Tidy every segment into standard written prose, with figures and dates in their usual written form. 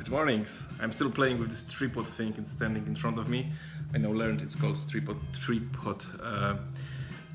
Good mornings. I'm still playing with this tripod thing and standing in front of me. I now learned it's called tripod.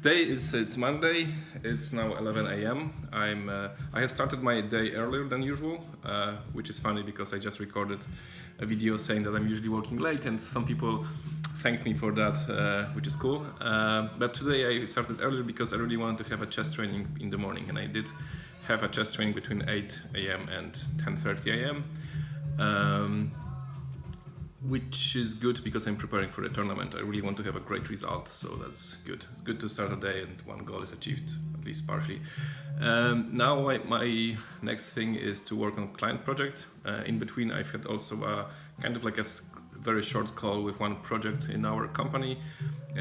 Today it's Monday. It's now 11 a.m. I have started my day earlier than usual, which is funny because I just recorded a video saying that I'm usually working late, and some people thanked me for that, which is cool. But today I started earlier because I really wanted to have a chest training in the morning, and I did have a chest training between 8 a.m. and 10:30 a.m. Which is good because I'm preparing for the tournament. I really want to have a great result, so that's good. It's good to start a day and one goal is achieved, at least partially. Now my next thing is to work on client project. In between, I've had also a kind of like a very short call with one project in our company.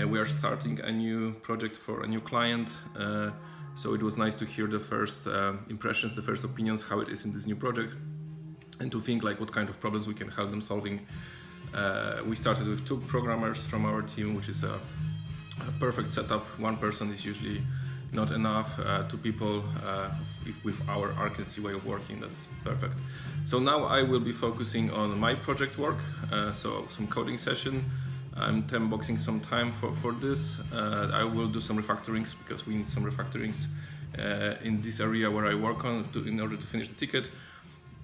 We are starting a new project for a new client. So it was nice to hear the first impressions, the first opinions, how it is in this new project, and to think like what kind of problems we can help them solving. We started with 2 programmers from our team, which is a perfect setup. One person is usually not enough. 2 people with our Arkency way of working, that's perfect. So now I will be focusing on my project work, so some coding session. I'm time boxing some time for this. I will do some refactorings because we need some refactorings in this area where I work on in order to finish the ticket.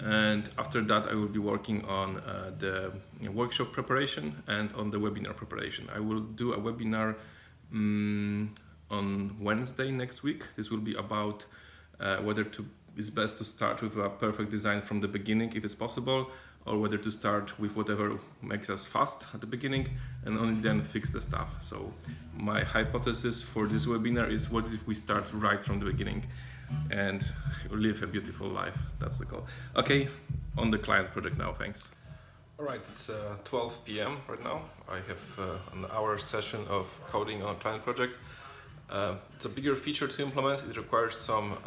And after that I will be working on the workshop preparation and on the webinar preparation. I will do a webinar on Wednesday next week. This will be about whether it's best to start with a perfect design from the beginning if it's possible, or whether to start with whatever makes us fast at the beginning and only then fix the stuff. So my hypothesis for this webinar is, what if we start right from the beginning and live a beautiful life? That's the goal. Okay, on the client project now, thanks. All right, it's 12 p.m. right now. I have an hour session of coding on a client project. It's a bigger feature to implement. It requires some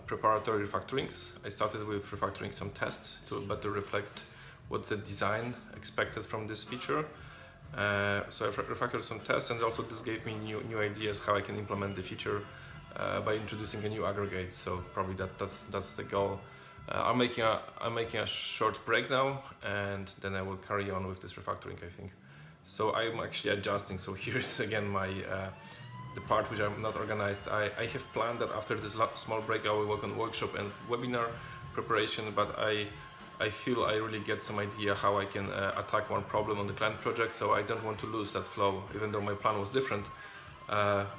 preparatory refactorings. I started with refactoring some tests to better reflect what's the design expected from this feature. So I refactored some tests, and also this gave me new ideas how I can implement the feature by introducing a new aggregate. So probably that's the goal. I'm making a short break now, and then I will carry on with this refactoring, I think. So I'm actually adjusting. So here's again my the part which I'm not organized. I have planned that after this small break I will work on workshop and webinar preparation, but I feel I really get some idea how I can attack one problem on the client project, so I don't want to lose that flow, even though my plan was different.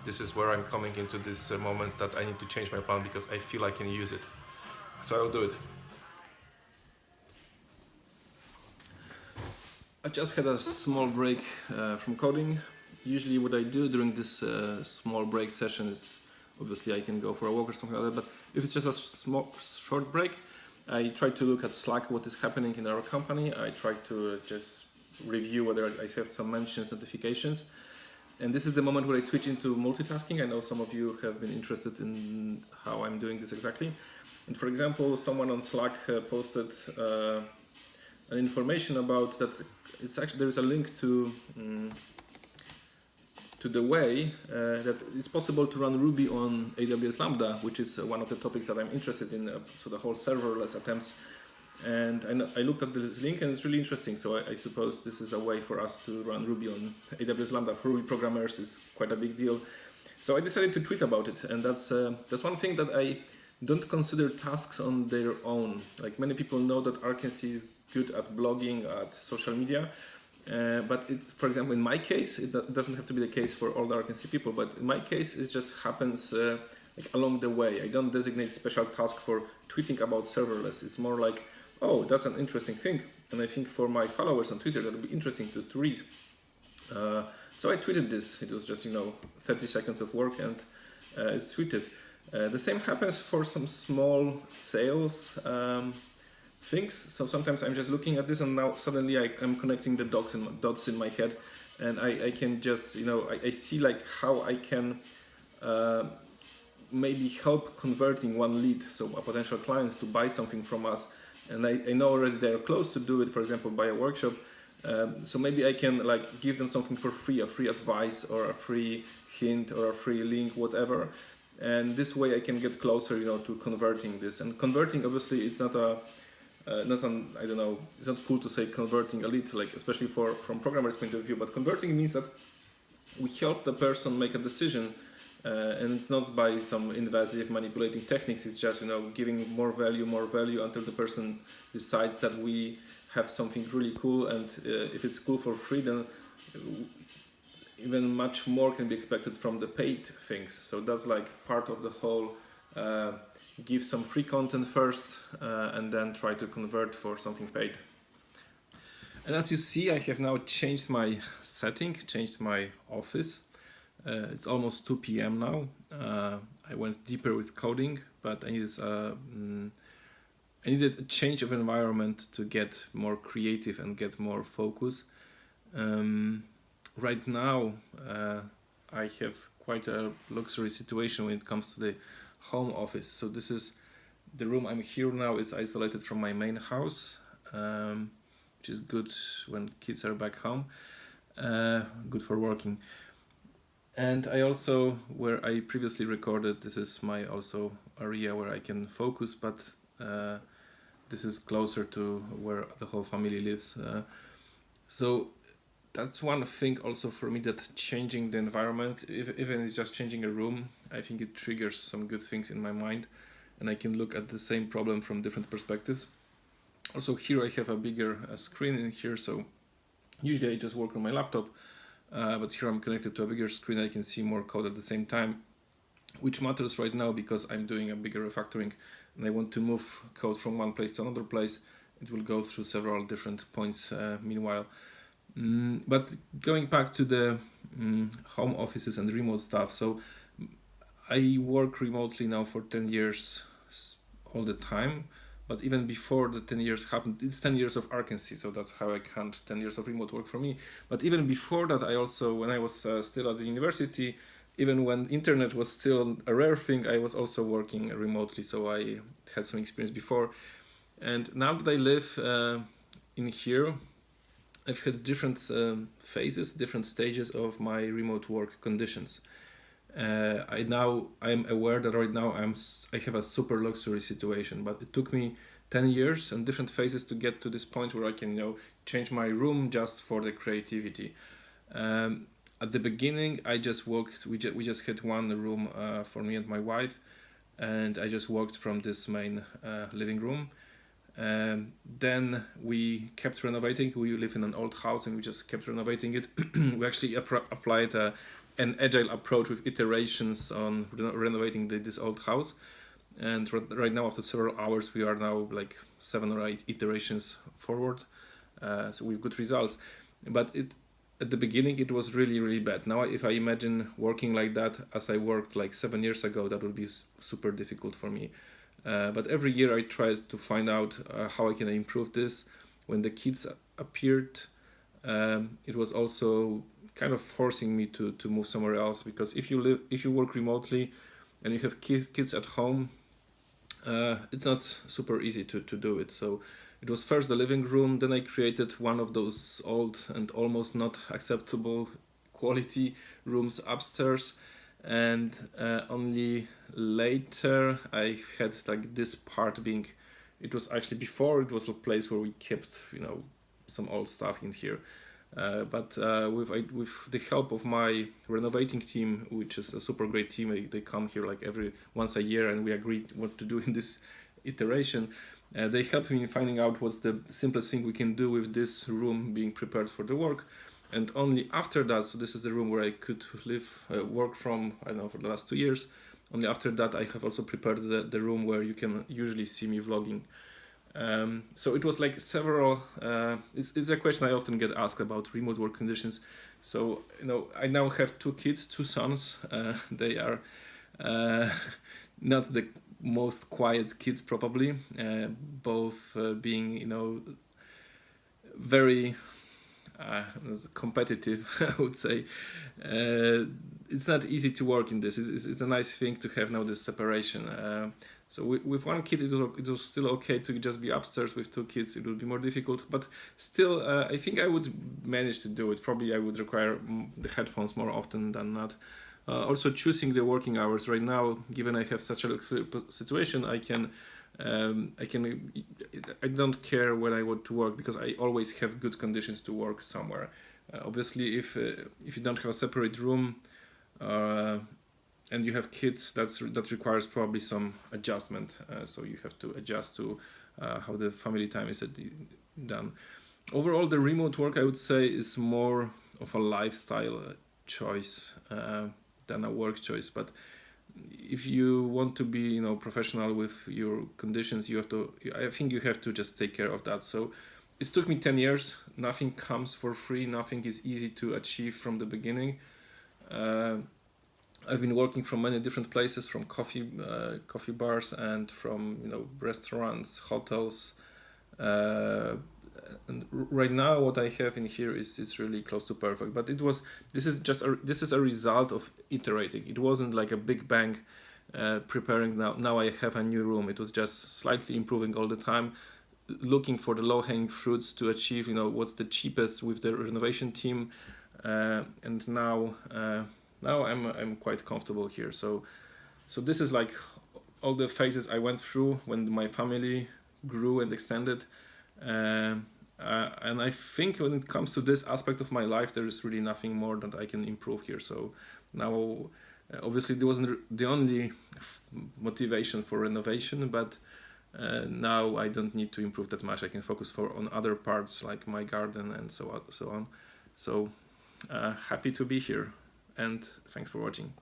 This is where I'm coming into this moment that I need to change my plan because I feel I can use it. So I will do it. I just had a small break from coding. Usually what I do during this small break session is, obviously I can go for a walk or something like that, but if it's just a short break, I try to look at Slack, what is happening in our company. I try to just review whether I have some mentions, notifications. And this is the moment where I switch into multitasking. I know some of you have been interested in how I'm doing this exactly. And for example, someone on Slack posted an information about that. It's actually, there is a link to the way that it's possible to run Ruby on AWS Lambda, which is one of the topics that I'm interested in, so the whole serverless attempts. And I looked at this link and it's really interesting, so I suppose this is a way for us to run Ruby on AWS Lambda. For Ruby programmers, it's quite a big deal. So I decided to tweet about it, and that's one thing that I don't consider tasks on their own. Like, many people know that Arkency is good at blogging, at social media, but for example, in my case, it doesn't have to be the case for all the Arkency people, but in my case, it just happens like along the way. I don't designate special task for tweeting about serverless. It's more like, oh, that's an interesting thing, and I think for my followers on Twitter that would be interesting to read. So I tweeted this. It was just 30 seconds of work, and it's tweeted. The same happens for some small sales things. So sometimes I'm just looking at this, and now suddenly I'm connecting the dots in my head, and I can just I see like how I can maybe help converting one lead, so a potential client, to buy something from us. And I know already they're close to do it, for example, buy a workshop. So maybe I can like give them something for free, a free advice or a free hint or a free link, whatever. And this way I can get closer, to converting this. And converting, obviously, it's not a not on, I don't know, it's not cool to say converting a lead, like especially from programmer's point of view, but converting means that we help the person make a decision, and it's not by some invasive manipulating techniques. It's just giving more value until the person decides that we have something really cool, and if it's cool for free, then even much more can be expected from the paid things. So that's like part of the whole. Give some free content first, and then try to convert for something paid. And as you see, I have now changed my setting, changed my office. It's almost 2 p.m. now. I went deeper with coding, but I needed a change of environment to get more creative and get more focus. Right now, I have quite a luxury situation when it comes to the home office. So this is the room I'm here now, is isolated from my main house, which is good when kids are back home, good for working. And I also, where I previously recorded, this is my also area where I can focus, but this is closer to where the whole family lives. So that's one thing also for me, that changing the environment, even it's just changing a room, I think it triggers some good things in my mind, and I can look at the same problem from different perspectives. Also here I have a bigger screen in here, so usually I just work on my laptop, but here I'm connected to a bigger screen. I can see more code at the same time, which matters right now because I'm doing a bigger refactoring and I want to move code from one place to another place. It will go through several different points meanwhile. But going back to the home offices and remote stuff, so I work remotely now for 10 years all the time, but even before the 10 years happened, it's 10 years of Arkency, so that's how I count 10 years of remote work for me. But even before that, I also, when I was still at the university, even when internet was still a rare thing, I was also working remotely, so I had some experience before. And now that I live in here, I've had different phases, different stages of my remote work conditions. I'm aware that right now I have a super luxury situation, but it took me 10 years and different phases to get to this point where I can change my room just for the creativity. At the beginning, I just worked. We just had one room for me and my wife, and I just worked from this main living room. Then we kept renovating. We live in an old house and we just kept renovating it. We actually applied an agile approach with iterations on renovating this old house. And right now, after several hours, we are now like 7 or 8 iterations forward. So with good results. But at the beginning, it was really, really bad. Now, if I imagine working like that as I worked like 7 years ago, that would be super difficult for me. But every year I tried to find out how I can improve this. When the kids appeared, it was also kind of forcing me to move somewhere else, because if you work remotely and you have kids at home, it's not super easy to do it. So it was first the living room, then I created one of those old and almost not acceptable quality rooms upstairs. And only later I had like this part being, it was actually before, it was a place where we kept some old stuff in here, but with the help of my renovating team, which is a super great team, they come here like once a year and we agreed what to do in this iteration. They helped me in finding out what's the simplest thing we can do with this room being prepared for the work. And only after that, so this is the room where I could work from, I don't know, for the last 2 years. Only after that, I have also prepared the room where you can usually see me vlogging. So it was like several, it's a question I often get asked about remote work conditions. So, I now have 2 kids, 2 sons. They are not the most quiet kids probably, both being, very competitive, I would say. It's not easy to work in this. It's a nice thing to have now this separation. So with one kid, it was still okay to just be upstairs. With 2 kids, it would be more difficult. But still, I think I would manage to do it. Probably I would require the headphones more often than not. Also choosing the working hours right now, given I have such a situation, I can I don't care when I want to work because I always have good conditions to work somewhere. Obviously, if you don't have a separate room, uh, and you have kids, that requires probably some adjustment. So you have to adjust to how the family time is done. Overall, the remote work, I would say, is more of a lifestyle choice than a work choice. But if you want to be, professional with your conditions, you have to. I think you have to just take care of that. So it took me 10 years. Nothing comes for free. Nothing is easy to achieve from the beginning. Uh, I've been working from many different places, from coffee bars, and from restaurants, hotels. Uh, and right now, what I have in here is really close to perfect. But this is a result of iterating. It wasn't like a big bang preparing. Now I have a new room. It was just slightly improving all the time, looking for the low hanging fruits to achieve. What's the cheapest with the renovation team, and now I'm quite comfortable here. So this is like all the phases I went through when my family grew and extended. And I think when it comes to this aspect of my life, there is really nothing more that I can improve here. So now, obviously, there wasn't the only motivation for renovation, but now I don't need to improve that much. I can focus on other parts like my garden and so on. So happy to be here, and thanks for watching.